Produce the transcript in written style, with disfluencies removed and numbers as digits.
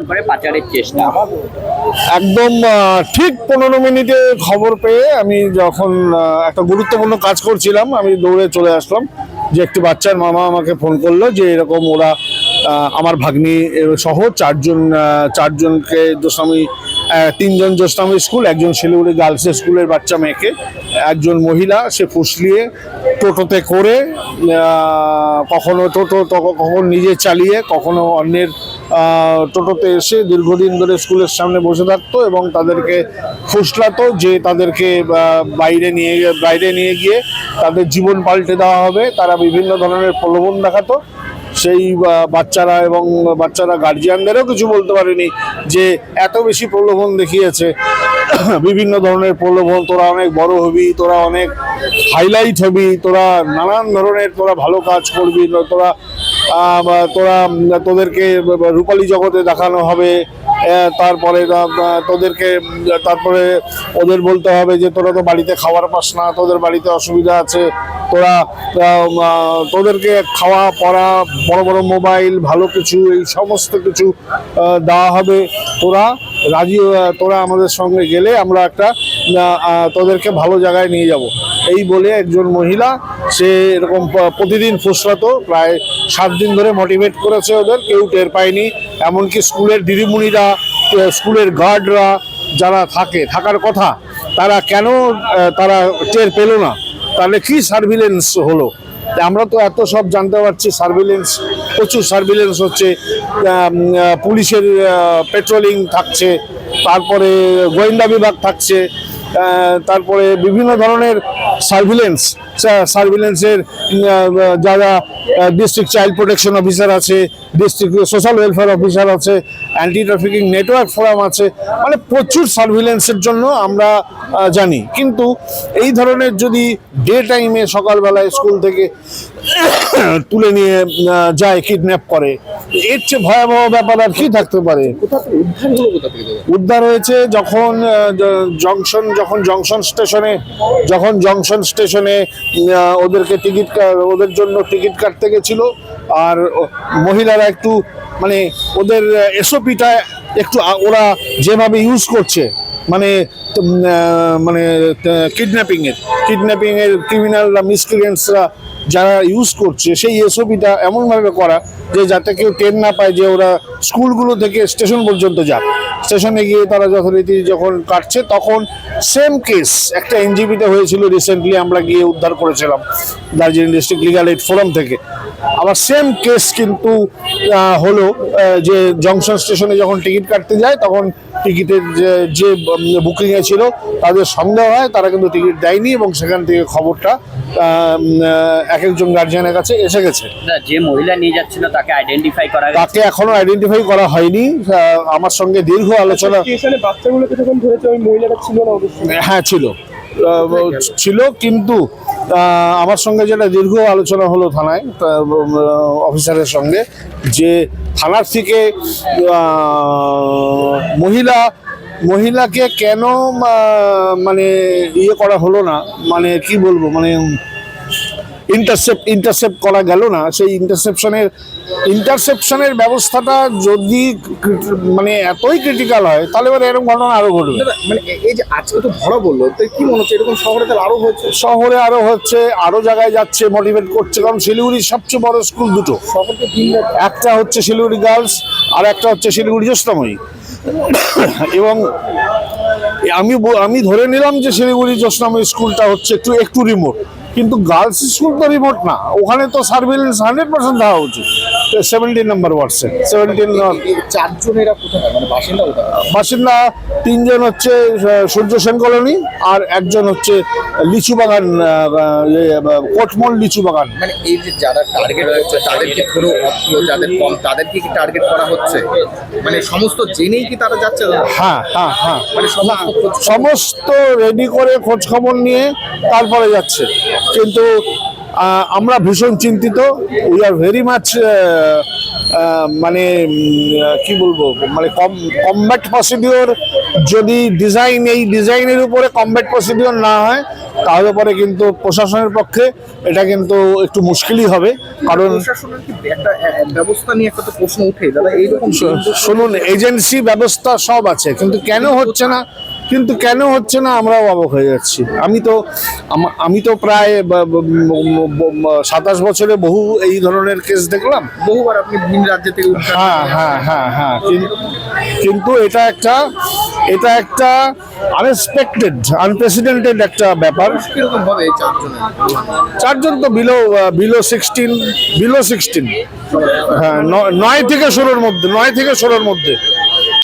করে পাচারের চেষ্টা। একদম ঠিক 15 মিনিটে খবর পেয়ে আমি যখন একটা গুরুত্বপূর্ণ কাজ করছিলাম, আমি দৌড়ে চলে আসলাম। যে একটি বাচ্চার মামা আমাকে ফোন করলো যে এরকম ওরা আমার ভাগ্নি সহ চারজনকে জোসনামী, 3জন জোসনামী স্কুল, একজন শিলিগুড়ি গার্লস স্কুলের বাচ্চা মেয়েকে, একজন মহিলা সে ফুসলিয়ে টোটোতে করে কখনো টোটো কখনো নিজে চালিয়ে কখনো অন্যের টোটোতে এসে দীর্ঘদিন ধরে স্কুলের সামনে বসে থাকতো এবং তাদেরকে ফুসলাতো যে তাদেরকে বাইরে নিয়ে গিয়ে তাদের জীবন পাল্টে দেওয়া হবে। তারা বিভিন্ন ধরনের প্রলোভন দেখাতো। সেই বাচ্চারা গার্জিয়ানদেরও কিছু বলতে পারেনি যে এত বেশি প্রলোভন দেখিয়েছে। বিভিন্ন ধরনের প্রলোভন, তোরা অনেক বড় হবি, তোরা অনেক হাইলাইট হবি, তোরা নানান ধরনের তোরা ভালো কাজ করবি, তোদেরকে রূপালী জগতে দেখানো হবে। তারপরে ওদের বলতে হবে যে তোরা তো বাড়িতে খাবার পাস না, তোদের বাড়িতে অসুবিধা আছে, তোদেরকে খাওয়া পড়া, বড় বড় মোবাইল, ভালো কিছু, এই সমস্ত কিছু দেওয়া হবে। তোরা আমাদের সঙ্গে গেলে আমরা তোদেরকে ভালো জায়গায় নিয়ে যাব। এই বলে একজন মহিলা সে এরকম প্রতিদিন ফুসলাতো, প্রায় 7 দিন ধরে মোটিভেট করেছে। ওদের কেউ টের পায়নি, এমনকি স্কুলের দিদিমণিরা, স্কুলের গার্ডরা যারা থাকার কথা, তারা টের পেল না। তাহলে কি সার্ভিলেন্স হলো? আমরা তো এত সব জানতে পারছি, প্রচুর সার্ভিলেন্স হচ্ছে, পুলিশের পেট্রোলিং থাকছে, তারপরে গোয়েন্দা বিভাগ থাকছে, তারপরে বিভিন্ন ধরনের সার্ভিলেন্সের যারা ডিস্ট্রিক্ট চাইল্ড প্রোটেকশন অফিসার আছে, ডিস্ট্রিক্ট সোশ্যাল ওয়েলফেয়ার অফিসার আছে, অ্যান্টি ট্রাফিকিং নেটওয়ার্ক ফোরাম আছে, মানে প্রচুর সার্ভিলেন্সের জন্য আমরা জানি। কিন্তু এই ধরনের যদি ডে টাইমে সকালবেলায় স্কুল থেকে তুলে নিয়ে যায়, কিডন্যাপ করে, এর চেয়ে ভয়াবহ ব্যাপার আর কি থাকতে পারে? উদ্ধার হয়েছে যখন জংশন স্টেশনে ওদের জন্য টিকিট কাটতে গেছিল। আর মহিলারা একটু মানে ওদের এসওপিটা একটু ওরা যেভাবে ইউজ করছে, মানে কিডন্যাপিং এর ক্রিমিনালরা, মিসক্রিয়েন্টসরা যারা ইউজ করছে, সেই এসওপিটা এমনভাবে করা যে যাতে কেউ টের না পায় যে ওরা স্কুলগুলো থেকে স্টেশন পর্যন্ত যাক। স্টেশনে গিয়ে তারা যথারীতি যখন কাটছে, তখন সেম কেস একটা এনজিপিতে হয়েছিল রিসেন্টলি, আমরা গিয়ে উদ্ধার করেছিলাম Darjeeling district legal aid forum থেকে। আবার সেম কেস কিন্তু হলো যে জংশন স্টেশনে যখন টিকিট কাটতে যায়, তখন টিকিটের যে বুকিংয়ে ছিল তাদের সন্দেহ হয়, তারা কিন্তু টিকিট দেয়নি এবং সেখান থেকে খবরটা একজন গার্জিয়ানের কাছে এসে গেছে। যে মহিলা নিয়ে যাচ্ছিল তাকে এখনো আইডেন্টিফাই করা হয়নি। আমার সঙ্গে দীর্ঘ আলোচনা। বাচ্চাগুলোকে যখন ধরেছে ওই মহিলাটা ছিল না? হ্যাঁ ছিল, কিন্তু আমার সঙ্গে যেটা দীর্ঘ আলোচনা হলো থানায় অফিসারের সঙ্গে, যে থানার থেকে মহিলাকে কেন মানে ইয়ে করা হলো না, মানে কি বলবো, মানে ইন্টারসেপ্ট করা গেল না। সেই ইন্টারসেপশনের ব্যবস্থাটা যদি মানে এতই ক্রিটিক্যাল হয়, তাহলে এবার এরকম ঘটনা আরো ঘটবে। মানে এই যে আজকে তো ধরা বললো, তাই কি মনে হচ্ছে এরকম শহরে আরো হচ্ছে, আরো জায়গায় যাচ্ছে, মোটিভেট করছে। কারণ শিলিগুড়ির সবচেয়ে বড় স্কুল দুটো, একটা হচ্ছে শিলিগুড়ি গার্লস আর একটা হচ্ছে শিলিগুড়ি জোসনাময়ী। এবং আমি ধরে নিলাম যে শিলিগুড়ি জোসনাময়ী স্কুলটা হচ্ছে একটু রিমোট, কিন্তু গার্লস স্কুল তো রিমোট না, ওখানে তো সার্ভিলেন্স 100% দেওয়া উচিত। 17 নম্বর ওয়ার্ডে 4জনেরা কোথায়, মানে বাসিন্দা 3জন হচ্ছে সূর্য সেন কলোনি, আর একজন হচ্ছে লিচু বাগান, কোটমল লিচু বাগান। মানে এই যে যারা টার্গেট হচ্ছে, তাদেরকে কোনো যাদের কম, তাদেরকে কি টার্গেট করা হচ্ছে? মানে সমস্ত জেনেই কি তারা যাচ্ছে? হ্যাঁ, মানে সমস্ত রেডি করে খোঁজ খবর নিয়ে তারপরে যাচ্ছে। কিন্তু আমরা ভীষণ চিন্তিত। উই আর ভেরি মাচ মানে কি বলবো, মানে কমব্যাট প্রসিডিওর যদি এই ডিজাইনের উপরে কমব্যাট প্রসিডিওর না হয় তাহলে পরে কিন্তু প্রশাসনের পক্ষে এটা কিন্তু একটু মুশকিলই হবে। কারণ প্রশাসনের কি একটা ব্যবস্থা নিয়ে একটা তো প্রশ্ন উঠে দাদা, এইরকম শুনুন, এজেন্সি ব্যবস্থা সব আছে, কিন্তু কেন হচ্ছে না আমরাও অবাক হয়ে যাচ্ছি। আমি তো প্রায় 27 বছরে বহু এই ধরনের কেস দেখলাম। বহুবার আপনি ভিন রাজ্য থেকে হ্যাঁ কিন্তু এটা একটা আনএক্সপেক্টেড আনপ্রেসিডেন্টেড একটা ব্যাপার। কিরকম হবে এই চারজন তো বিলো 16, হ্যাঁ 9 থেকে 16-র মধ্যে